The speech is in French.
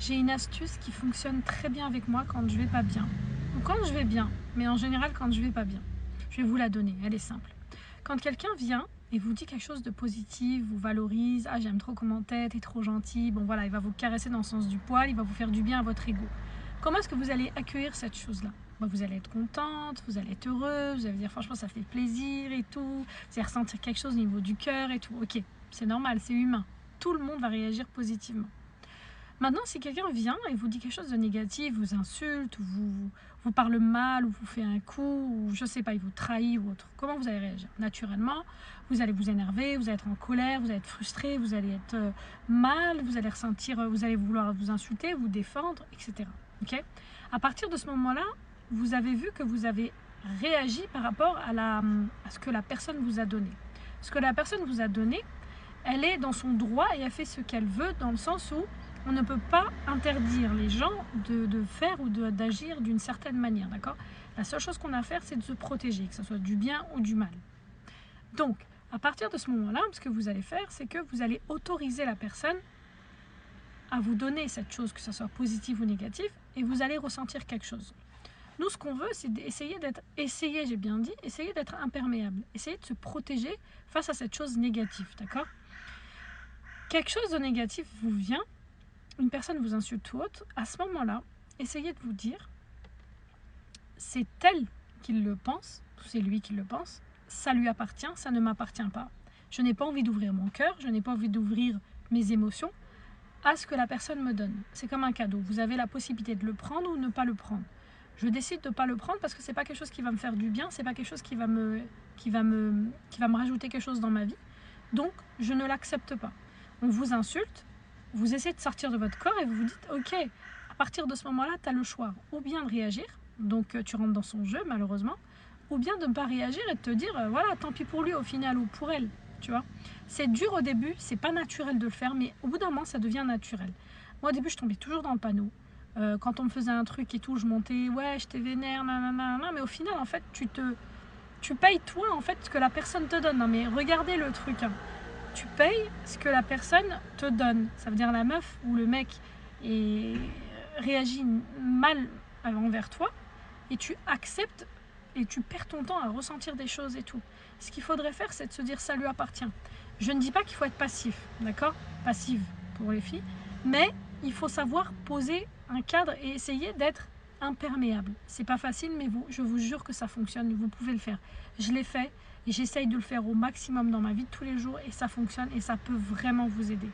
J'ai une astuce qui fonctionne très bien avec moi quand je vais pas bien. Ou quand je vais bien, mais en général quand je vais pas bien. Je vais vous la donner, elle est simple. Quand quelqu'un vient et vous dit quelque chose de positif, vous valorise, ah j'aime trop comment t'es trop gentil, bon voilà, il va vous caresser dans le sens du poil, il va vous faire du bien à votre ego. Comment est-ce que vous allez accueillir cette chose-là? Vous allez être contente, vous allez être heureuse, vous allez dire franchement ça fait plaisir et tout, vous allez ressentir quelque chose au niveau du cœur et tout. Ok, c'est normal, c'est humain. Tout le monde va réagir positivement. Maintenant, si quelqu'un vient et vous dit quelque chose de négatif, vous insulte, vous parle mal, ou vous fait un coup, ou je sais pas, il vous trahit ou autre, comment vous allez réagir? Naturellement, vous allez vous énerver, vous allez être en colère, vous allez être frustré, vous allez être mal, vous allez ressentir, vous allez vouloir vous insulter, vous défendre, etc. Ok? À partir de ce moment-là, vous avez vu que vous avez réagi par rapport à ce que la personne vous a donné. Ce que la personne vous a donné, elle est dans son droit et elle fait ce qu'elle veut, dans le sens où on ne peut pas interdire les gens de faire ou d'agir d'une certaine manière, d'accord? La seule chose qu'on a à faire, c'est de se protéger, que ce soit du bien ou du mal. Donc, à partir de ce moment-là, ce que vous allez faire, c'est que vous allez autoriser la personne à vous donner cette chose, que ce soit positive ou négative, et vous allez ressentir quelque chose. Nous, ce qu'on veut, c'est essayer d'être imperméable, essayer de se protéger face à cette chose négative, d'accord? Quelque chose de négatif vous vient, une personne vous insulte ou autre, à ce moment-là, essayez de vous dire, c'est elle qui le pense, c'est lui qui le pense, ça lui appartient, ça ne m'appartient pas. Je n'ai pas envie d'ouvrir mon cœur, je n'ai pas envie d'ouvrir mes émotions à ce que la personne me donne. C'est comme un cadeau, vous avez la possibilité de le prendre ou ne pas le prendre. Je décide de ne pas le prendre parce que c'est pas quelque chose qui va me faire du bien, c'est pas quelque chose qui va me rajouter quelque chose dans ma vie. Donc, je ne l'accepte pas. On vous insulte, vous essayez de sortir de votre corps et vous vous dites, ok, à partir de ce moment-là, tu as le choix ou bien de réagir, donc tu rentres dans son jeu malheureusement, ou bien de ne pas réagir et de te dire, voilà, tant pis pour lui au final ou pour elle, tu vois. C'est dur au début, c'est pas naturel de le faire, mais au bout d'un moment, ça devient naturel. Moi, au début, je tombais toujours dans le panneau. Quand on me faisait un truc et tout, je montais, ouais, je t'ai vénère, nanana, mais au final, en fait, tu payes toi, en fait, ce que la personne te donne. Non, mais regardez le truc, hein. Tu payes ce que la personne te donne. Ça veut dire la meuf ou le mec réagit mal envers toi et tu acceptes et tu perds ton temps à ressentir des choses et tout. Ce qu'il faudrait faire, c'est de se dire ça lui appartient. Je ne dis pas qu'il faut être passif, d'accord? Passive pour les filles, mais il faut savoir poser un cadre et essayer d'être imperméable. C'est pas facile, mais je vous jure que ça fonctionne. Vous pouvez le faire. Je l'ai fait et j'essaye de le faire au maximum dans ma vie de tous les jours et ça fonctionne et ça peut vraiment vous aider.